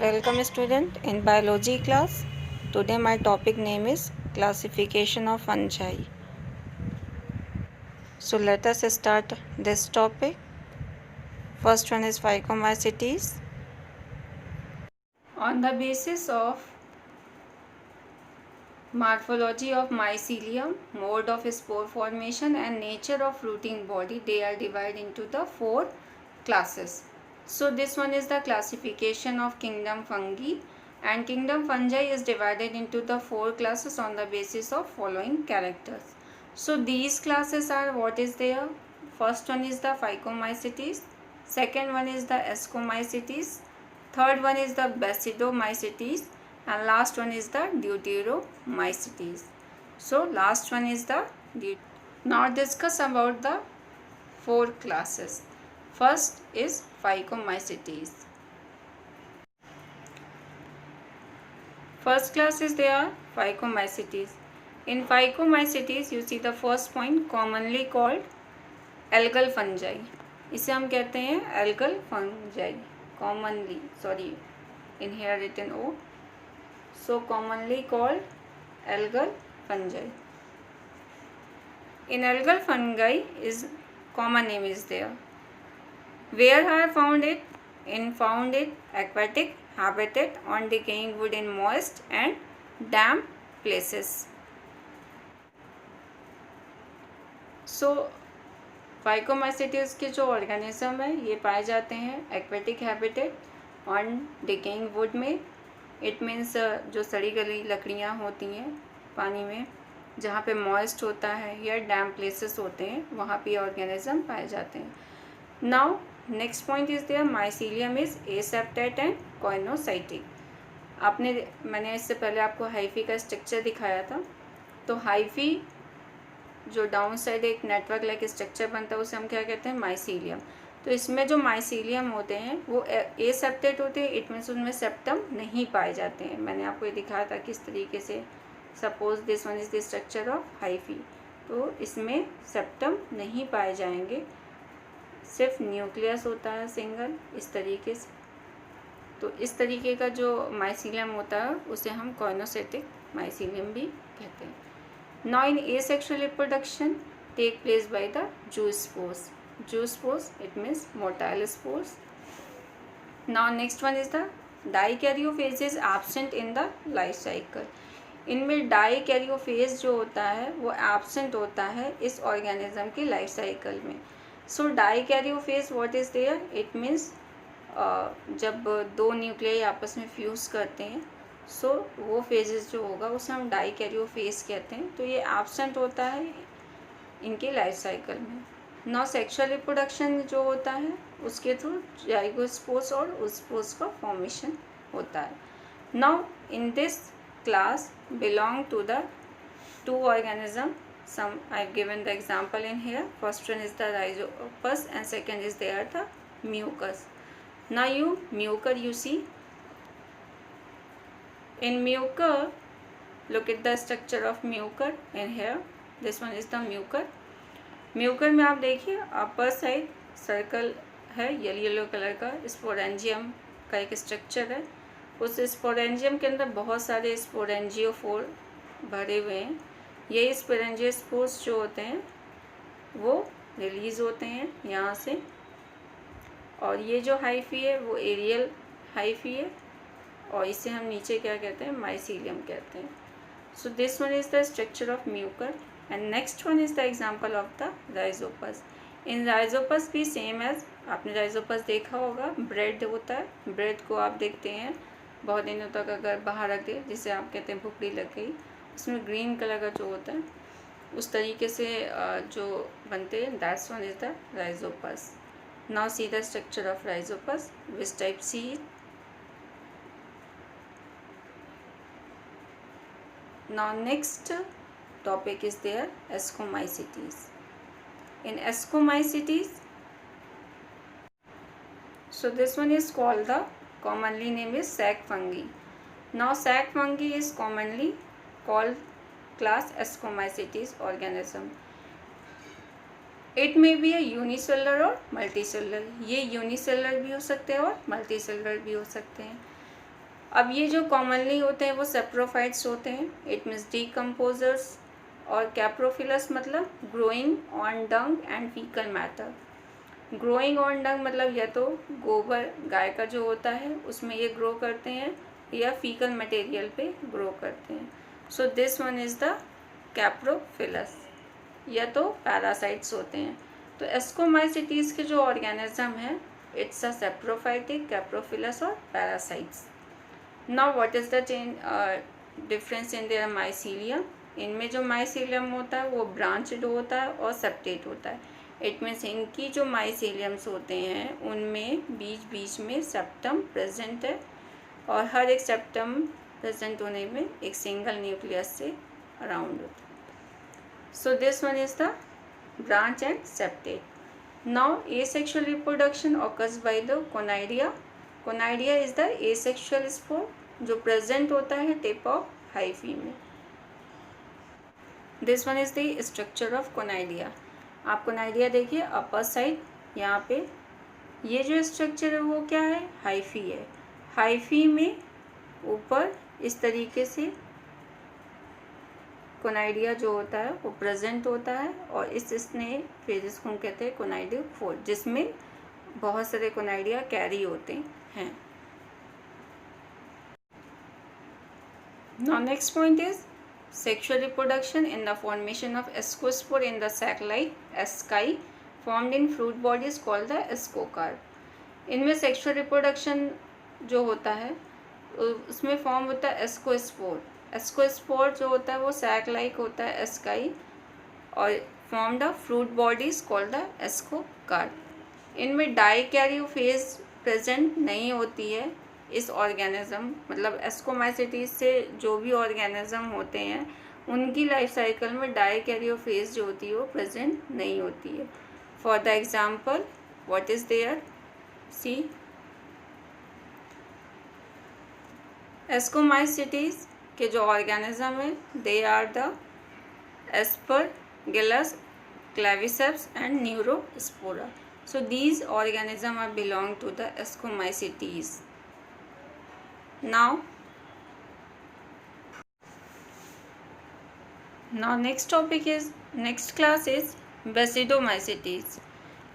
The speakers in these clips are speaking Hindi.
Welcome student in biology class. Today my topic name is classification of fungi. So let us start this topic. First one is Phycomycetes. On the basis of morphology of mycelium, mode of spore formation and nature of fruiting body, they are divided into the 4 classes. So this one is the classification of kingdom fungi, and kingdom fungi is divided into the 4 classes on the basis of following characters. So these classes are, what is there? First one is the Phycomycetes, second one is the Ascomycetes, third one is the Basidiomycetes, and last one is the Deuteromycetes. So last one is the now discuss about the 4 classes. First is Phycomycetes. First class is there Phycomycetes. In Phycomycetes you see the first point, commonly called algal fungi. इसे हम कहते हैं algal fungi. Commonly, sorry, in here written O. So commonly called algal fungi. In algal fungi is common name is there. Where are found it? In found it aquatic habitat on decaying wood in moist and damp places. So Phycomycetes के जो ऑर्गेनिज्म है ये पाए जाते हैं aquatic habitat on decaying would में. इट मीन्स जो सड़ी गली लकड़ियाँ होती हैं पानी में, जहाँ पे मॉइस्ट होता है या डैम प्लेसेस होते हैं, वहाँ पे ऑर्गेनिज्म पाए जाते हैं. Now next point is there mycelium is aseptate and coenocytic. मैंने इससे पहले आपको हाइफी का स्ट्रक्चर दिखाया था. तो हाइफी जो डाउन साइड एक नेटवर्क लाइक स्ट्रक्चर बनता है उसे हम क्या कहते हैं? माइसीलियम. तो इसमें जो माइसीलियम होते हैं वो एसेप्टेट होते हैं. इट मीन्स उनमें सेप्टम नहीं पाए जाते हैं. मैंने आपको ये दिखाया था किस तरीके से. Suppose this one is the structure of hyphae. तो इसमें सेप्टम नहीं पाए जाएंगे, सिर्फ न्यूक्लियस होता है सिंगल, इस तरीके से. तो इस तरीके का जो माइसीलियम होता है उसे हम कॉइनोसाइटिक माइसीलियम भी कहते हैं. Now in asexual reproduction take place by the zoospores. Zoospores, it means motile spores. Now next one is the dikaryophase is absent in the life cycle. इनमें डाइकैरियोफेज जो होता है वो एब्सेंट होता है इस ऑर्गेनिज्म के लाइफ साइकिल में. So dikaryophase what is there? It means जब 2 न्यूक्लियाई आपस में फ्यूज़ करते हैं, सो वो फेजेस जो होगा उसे हम डाइकैरियोफेज कहते हैं. तो ये एब्सेंट होता है इनके लाइफ साइकिल में. नाउ सेक्सुअल रिप्रोडक्शन जो होता है उसके थ्रू जाइगोस्पोर्स और ओस्पोर्स का फॉर्मेशन होता है. Now in this class belong to the 2 organism. Some I've given the example in here. First one is the Rhizopus and second is there the Mucus. Now Mucus you see. In Mucus, look at the structure of Mucus in here. This one is the Mucus. Mucus में आप देखिए अपर साइड सर्कल है येलो कलर का. स्पोरेंजियम का एक स्ट्रक्चर है. उस स्पोरेंजियम के अंदर बहुत सारे स्पोरेंजियोफोर भरे हुए हैं. ये स्पोरेंजियोस्पोर्स जो होते हैं वो रिलीज़ होते हैं यहाँ से. और ये जो हाइफी है वो एरियल हाइफी है और इसे हम नीचे क्या कहते हैं? माइसीलियम कहते हैं. So this one is the structure of Mucor. And next one is the example of the Rhizopus. In Rhizopus भी सेम एज आपने राइजोपस देखा होगा, ब्रेड होता है. ब्रेड को आप देखते हैं बहुत दिनों तक अगर बाहर रख दे, जिसे आप कहते हैं भुखड़ी लग गई, उसमें ग्रीन कलर का जो होता है उस तरीके से जो बनते हैं, that's one is the Rhizopus. Now see the structure of Rhizopus, which type C. Now next topic is there Ascomycetes. In Ascomycetes, so this one is called the commonly name is sac fungi. Now sac fungi is commonly called class Ascomycetes organism. It may be a unicellular और multicellular. ये unicellular भी हो सकते हैं और multicellular भी हो सकते हैं. अब ये जो कॉमनली होते हैं वो सेप्रोफाइट्स होते हैं, इट मीन्स डीकम्पोजर्स, और कैप्रोफिलस मतलब growing on dung and faecal matter. Growing on dung मतलब या तो गोबर गाय का जो होता है उसमें ये ग्रो करते हैं, या फीकल मटेरियल पे ग्रो करते हैं। So this one is the coprophilous, या तो पैरासाइट्स होते हैं। तो एस्कोमाइसिटीज़ के जो ऑर्गेनिज्म है, इट्स अ सेप्रोफाइटिक, कैप्रोफिलस और parasites. Now what is the difference in their mycelium? इनमें जो माइसीलियम होता है वो ब्रांचड होता है और सेप्टेट होता है। इट मीन्स इनकी जो माइसीलियम्स होते हैं उनमें बीच बीच में सेप्टम प्रेजेंट है, और हर एक सेप्टम प्रेजेंट होने में एक सिंगल न्यूक्लियस से अराउंड होता है। So this one is the branch and septate. Now asexual reproduction occurs by the conidia. Conidia is the asexual spore जो प्रेजेंट होता है टिप ऑफ हाइफी में। This one is the structure of conidia. आप कोनाइडिया देखिए अपर साइड, यहाँ पे ये जो स्ट्रक्चर है वो क्या है, हाइफी है। हाइफी में ऊपर इस तरीके से कोनाइडिया जो होता है वो प्रेजेंट होता है, और इस स्नेह फिर इसको हम कहते हैं कोनाइडियल फोल्ड, जिसमें बहुत सारे कोनाइडिया कैरी होते हैं। Now next point is sexual reproduction in the formation of ascospore in the sac-like asci formed in fruit bodies called the ascocarp। इनमें सेक्सुअल रिप्रोडक्शन जो होता है उसमें फॉर्म होता है एस्कोस्पोर। एस्कोस्पोर जो होता है वो सैक लाइक होता है एस्काई, और formed of fruit bodies called the ascocarp. इनमें डाइकैरियोफेज प्रेजेंट नहीं होती है। इस ऑर्गेनिज्म मतलब एस्कोमाइसिटीज से जो भी ऑर्गेनिज्म होते हैं उनकी लाइफ साइकिल में डाइकैरियोफेज जो होती है वो प्रेजेंट नहीं होती है। For the example what is there, see Ascomycetes के जो ऑर्गेनिज्म है they are the Aspergillus, Claviceps and Neurospora. So these organism are belong to the Ascomycetes. Now next class is basidomycetes.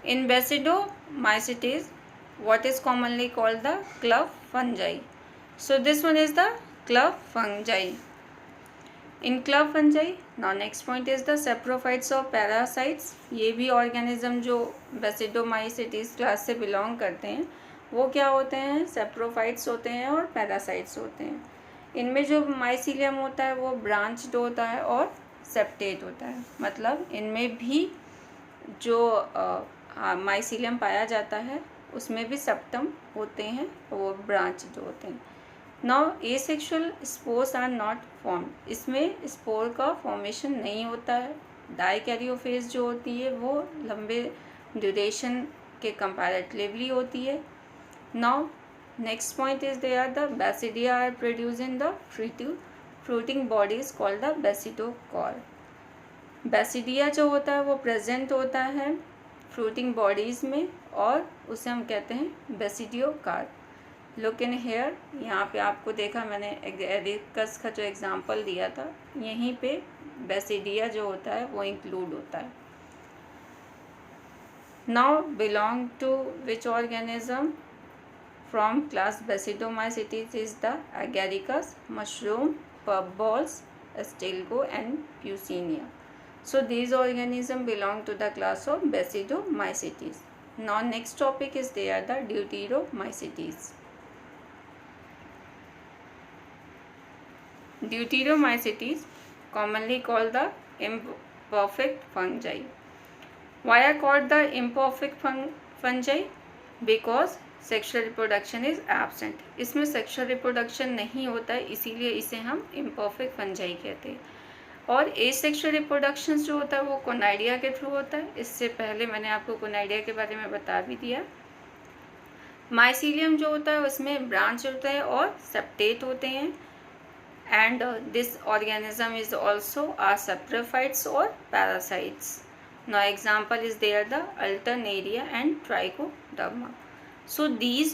In basidomycetes, what is commonly called the club fungi. So this one is the club fungi. In club fungi, now next point is the saprophytes or parasites. ये भी organism जो basidomycetes class से belong करते हैं वो क्या होते हैं, सेप्रोफाइट्स होते हैं और पैरासाइट्स होते हैं। इनमें जो माइसीलियम होता है वो ब्रांच्ड होता है और सेप्टेट होता है, मतलब इनमें भी जो माइसीलियम पाया जाता है उसमें भी सेप्टम होते हैं, वो ब्रांच्ड होते हैं। Now asexual spores are not form, इसमें स्पोर का फॉर्मेशन नहीं होता है। डाइकैरियोफेज जो होती है वो लंबे ड्यूरेशन के कंपैरेटिवली होती है। Now next point is there the basidia are produced in the fruiting bodies called the basidocarp. Basidia जो होता है वो प्रेजेंट होता है फ्रूटिंग बॉडीज में, और उसे हम कहते हैं बेसिडियोकार्प। लुक इन हेयर, यहाँ पे आपको देखा मैंने एरिकस का जो एग्जांपल दिया था, यहीं पे बेसिडिया जो होता है वो इंक्लूड होता है। Now belong to which organism from class Basidomycetes is the agaricus, mushroom, puffballs, astilgo and Puccinia. So these organisms belong to the class of Basidomycetes. Now next topic is they are the Deuteromycetes. Deuteromycetes commonly called the imperfect fungi. Why are called the imperfect fungi? Because sexual reproduction is absent. इसमें सेक्शुअल रिप्रोडक्शन नहीं होता है, इसीलिए इसे हम इम्परफेक्ट फंजाई कहते हैं। और एसेक्सुअल रिप्रोडक्शन जो होता है वो कोनाइडिया के थ्रू होता है। इससे पहले मैंने आपको कोनाइडिया के बारे में बता भी दिया। माइसीलियम जो होता है उसमें ब्रांच होता है और सेप्टेट होते हैं, and this organism is also are saprophytes और parasites. Now example is there the Alternaria and Trichoderma. So these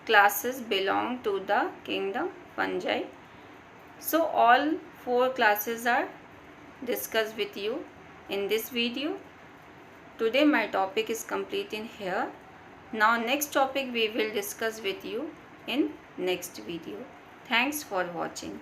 classes belong to the kingdom fungi. So all 4 classes are discussed with you in this video. Today my topic is complete in here. Now next topic we will discuss with you in next video. Thanks for watching.